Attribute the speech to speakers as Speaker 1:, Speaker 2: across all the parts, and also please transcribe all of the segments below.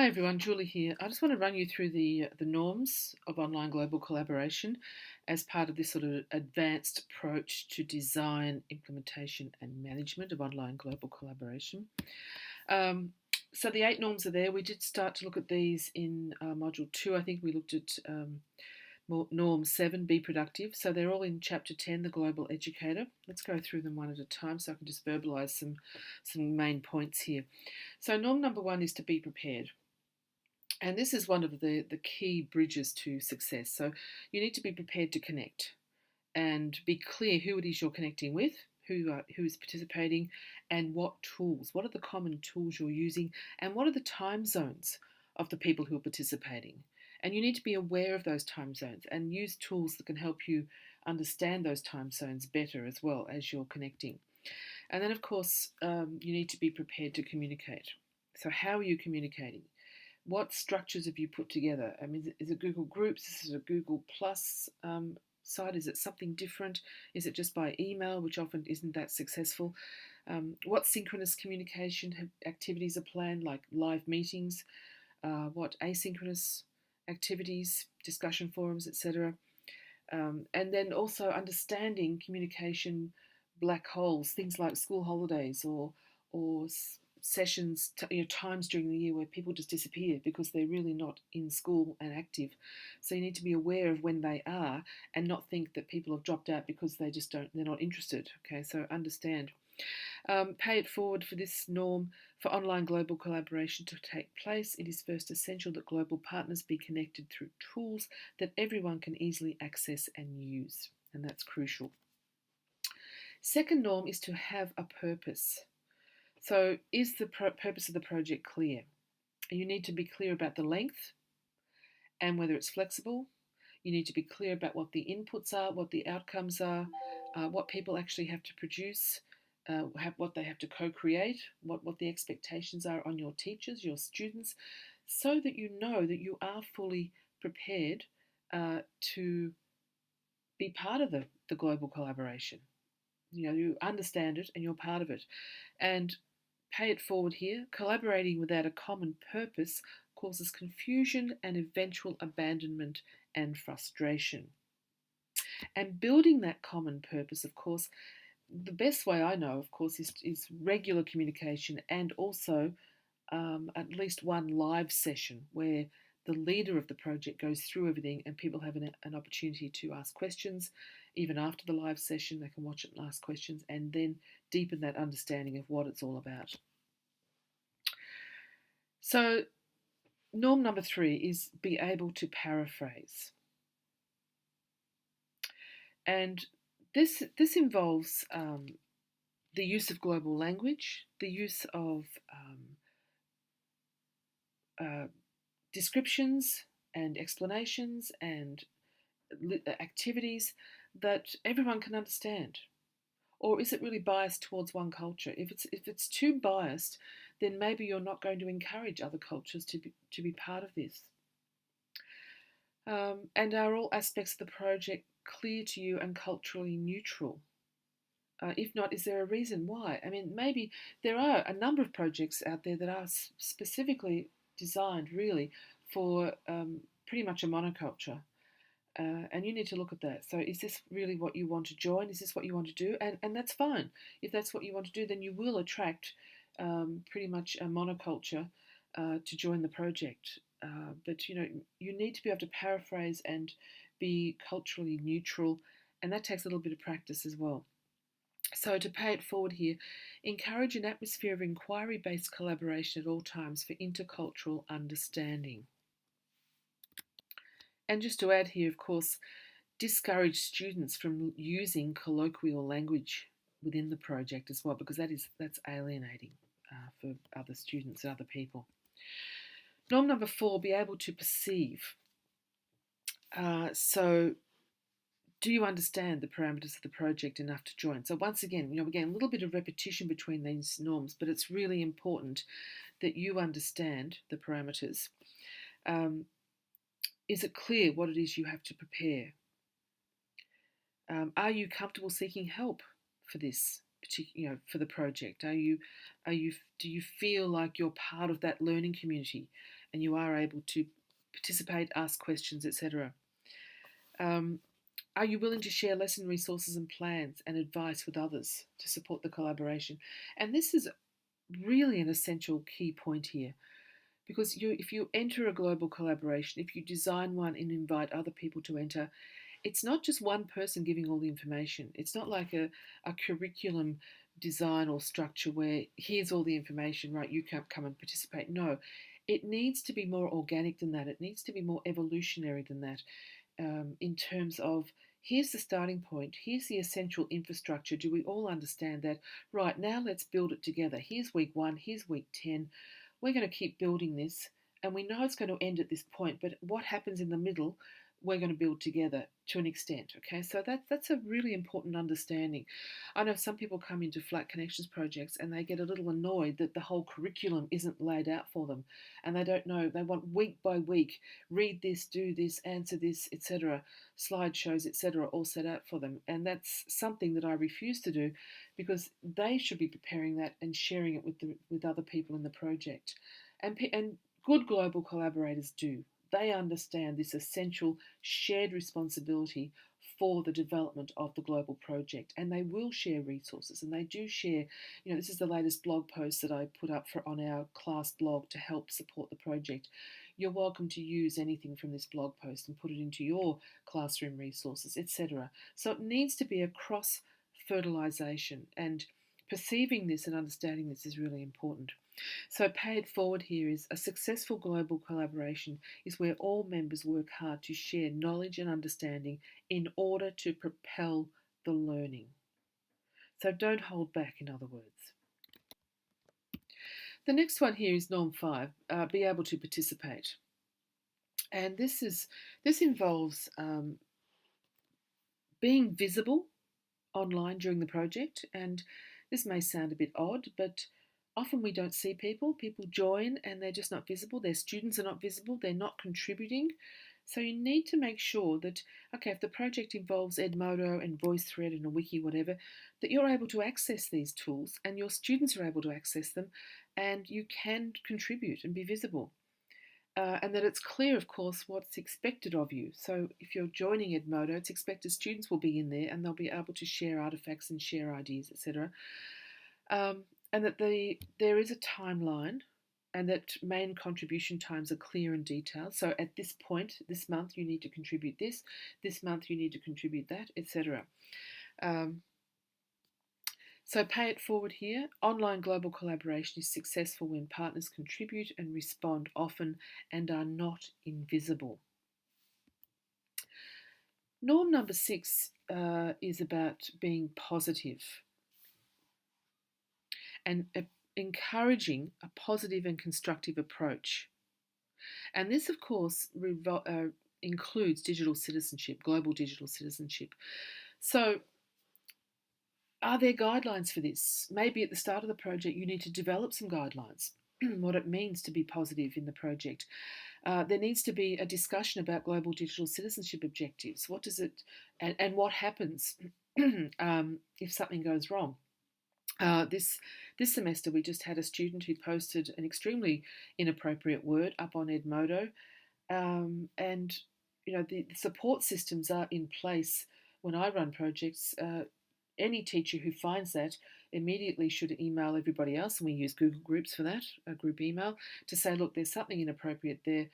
Speaker 1: Hi everyone, Julie here. I just want to run you through the norms of online global collaboration as part of this sort of advanced approach to design, implementation, and management of online global collaboration. Um, so the 8 norms are there. We did start to look at these in module 2. I think we looked at norm 7, be productive. So they're all in chapter 10, the global educator. Let's go through them one at a time so I can just verbalize some main points here. So norm number 1 is to be prepared. And this is one of the key bridges to success. So you need to be prepared to connect and be clear who it is you're connecting with, who is participating, and what tools. What are the common tools you're using, and what are the time zones of the people who are participating. And you need to be aware of those time zones and use tools that can help you understand those time zones better as well as you're connecting. And then, of course, you need to be prepared to communicate. So how are you communicating? What structures have you put together? I mean, is it Google Groups? Is it a Google Plus site? Is it something different? Is it just by email, which often isn't that successful? What synchronous communication activities are planned, like live meetings? What asynchronous activities, discussion forums, etc. And then also understanding communication black holes, things like school holidays or sessions, times during the year where people just disappear because they're really not in school and active. So you need to be aware of when they are and not think that people have dropped out because they're not interested. Okay, so understand. Pay it forward for this norm. For online global collaboration to take place, it is first essential that global partners be connected through tools that everyone can easily access and use, and that's crucial. Second norm is to have a purpose. So is the purpose of the project clear? You need to be clear about the length and whether it's flexible. You need to be clear about what the inputs are, what the outcomes are, what people actually have to produce, what they have to co-create, what the expectations are on your teachers, your students, so that you know that you are fully prepared to be part of the global collaboration. You understand it and you're part of it. And pay it forward here. Collaborating without a common purpose causes confusion and eventual abandonment and frustration. And building that common purpose, of course, the best way I know, of course, is regular communication and also at least one live session where the leader of the project goes through everything and people have an opportunity to ask questions. Even after the live session, they can watch it and ask questions and then deepen that understanding of what it's all about. So, norm number 3 is be able to paraphrase. And this involves the use of global language, the use of descriptions and explanations and activities that everyone can understand. Or is it really biased towards one culture? If it's too biased, then maybe you're not going to encourage other cultures to be part of this. And are all aspects of the project clear to you and culturally neutral? If not, is there a reason why? I mean, maybe there are a number of projects out there that are specifically designed really for pretty much a monoculture. And you need to look at that. So is this really what you want to join? Is this what you want to do? And that's fine. If that's what you want to do, then you will attract pretty much a monoculture to join the project. But you need to be able to paraphrase and be culturally neutral, and that takes a little bit of practice as well. So to pay it forward here, encourage an atmosphere of inquiry-based collaboration at all times for intercultural understanding. And just to add here, of course, discourage students from using colloquial language within the project as well, because that's alienating for other students and other people. Norm number 4, be able to perceive. So do you understand the parameters of the project enough to join? So once again, we're getting a little bit of repetition between these norms, but it's really important that you understand the parameters. Is it clear what it is you have to prepare? Are you comfortable seeking help for this for the project? Do you feel like you're part of that learning community and you are able to participate, ask questions, etc. Are you willing to share lesson resources and plans and advice with others to support the collaboration? And this is really an essential key point here, because if you enter a global collaboration, if you design one and invite other people to enter, it's not just one person giving all the information. It's not like a curriculum design or structure where here's all the information, right, you can't come and participate. No, it needs to be more organic than that. It needs to be more evolutionary than that, in terms of here's the starting point, here's the essential infrastructure. Do we all understand that? Right, now let's build it together. Here's week 1, here's week 10. We're going to keep building this, and we know it's going to end at this point, but what happens in the middle, we're going to build together to an extent. Okay, so that's a really important understanding. I know some people come into Flat Connections projects and they get a little annoyed that the whole curriculum isn't laid out for them, and they don't know. They want week by week, read this, do this, answer this, etc., slideshows, etc., all set out for them, and that's something that I refuse to do, because they should be preparing that and sharing it with other people in the project, and good global collaborators do. They understand this essential shared responsibility for the development of the global project, and they will share resources, and they do share. This is the latest blog post that I put up on our class blog to help support the project. You're welcome to use anything from this blog post and put it into your classroom resources, etc. So it needs to be a cross fertilization, and perceiving this and understanding this is really important. So pay it forward here is a successful global collaboration is where all members work hard to share knowledge and understanding in order to propel the learning. So don't hold back, in other words. The next one here is Norm 5, be able to participate. And this involves being visible online during the project. And this may sound a bit odd, but often we don't see people. People join and they're just not visible. Their students are not visible. They're not contributing. So you need to make sure that, okay, if the project involves Edmodo and VoiceThread and a wiki, whatever, that you're able to access these tools and your students are able to access them, and you can contribute and be visible. And that it's clear, of course, what's expected of you. So if you're joining Edmodo, it's expected students will be in there and they'll be able to share artifacts and share ideas, etc. And that there is a timeline, and that main contribution times are clear and detailed. So at this point, this month you need to contribute this month you need to contribute that, etc. So pay it forward here. Online global collaboration is successful when partners contribute and respond often and are not invisible. Norm number 6 is about being positive and encouraging a positive and constructive approach. And this, of course, includes digital citizenship, global digital citizenship. So are there guidelines for this? Maybe at the start of the project you need to develop some guidelines, what it means to be positive in the project. There needs to be a discussion about global digital citizenship objectives. What does it, and what happens if something goes wrong? This semester we just had a student who posted an extremely inappropriate word up on Edmodo, and the support systems are in place when I run projects. Any teacher who finds that immediately should email everybody else, and we use Google Groups for that, a group email, to say, look, there's something inappropriate there.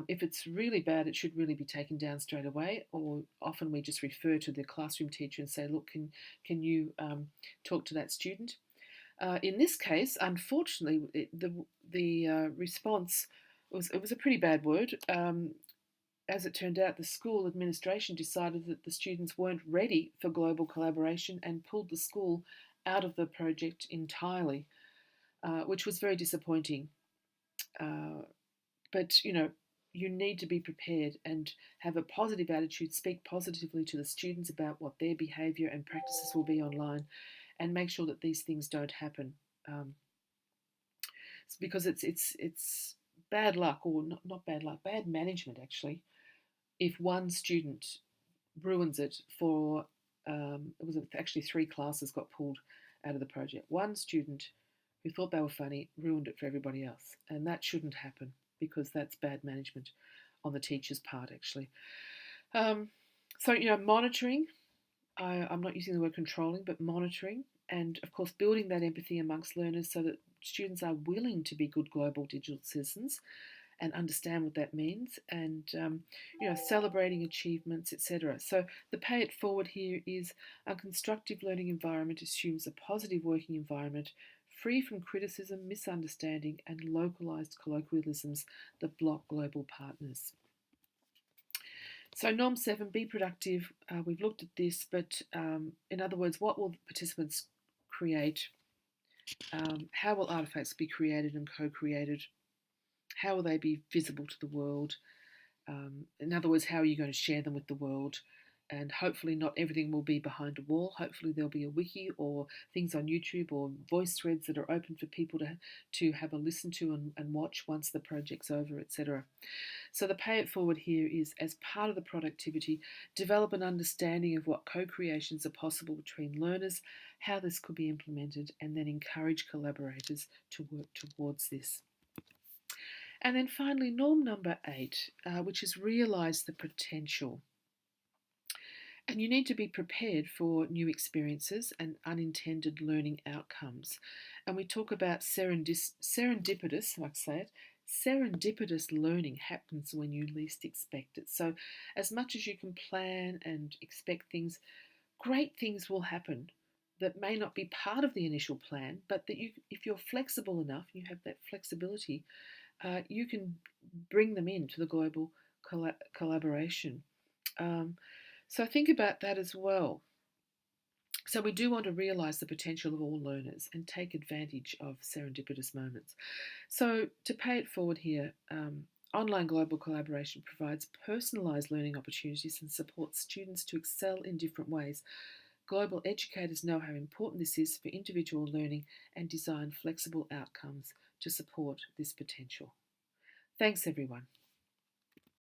Speaker 1: If it's really bad, it should really be taken down straight away, or often we just refer to the classroom teacher and say, look, can you talk to that student? In this case, unfortunately, the response was a pretty bad word. As it turned out, the school administration decided that the students weren't ready for global collaboration and pulled the school out of the project entirely, which was very disappointing. But, you need to be prepared and have a positive attitude, speak positively to the students about what their behaviour and practices will be online, and make sure that these things don't happen. Because it's bad luck, or not bad luck, bad management actually, if one student ruins it for, it was actually 3 classes got pulled out of the project. One student who thought they were funny ruined it for everybody else, and that shouldn't happen. because that's bad management on the teacher's part, actually. Um, so, monitoring, I'm not using the word controlling, but monitoring, and of course, building that empathy amongst learners so that students are willing to be good global digital citizens and understand what that means, and celebrating achievements, etc. So the pay it forward here is a constructive learning environment assumes a positive working environment free from criticism, misunderstanding, and localized colloquialisms that block global partners. So norm 7, be productive. We've looked at this, but in other words, what will participants create? How will artefacts be created and co-created? How will they be visible to the world? In other words, how are you going to share them with the world? And hopefully not everything will be behind a wall. Hopefully there'll be a wiki or things on YouTube or voice threads that are open for people to have a listen to and watch once the project's over, etc. So the pay it forward here is, as part of the productivity, develop an understanding of what co-creations are possible between learners, how this could be implemented, and then encourage collaborators to work towards this. And then finally, norm number 8, which is realise the potential. And you need to be prepared for new experiences and unintended learning outcomes. And we talk about serendipitous, like I say it, serendipitous learning happens when you least expect it. So as much as you can plan and expect things, great things will happen that may not be part of the initial plan, but that if you're flexible enough, you have that flexibility, you can bring them into the global collaboration. So think about that as well. So we do want to realise the potential of all learners and take advantage of serendipitous moments. So to pay it forward here, online global collaboration provides personalised learning opportunities and supports students to excel in different ways. Global educators know how important this is for individual learning and design flexible outcomes to support this potential. Thanks, everyone.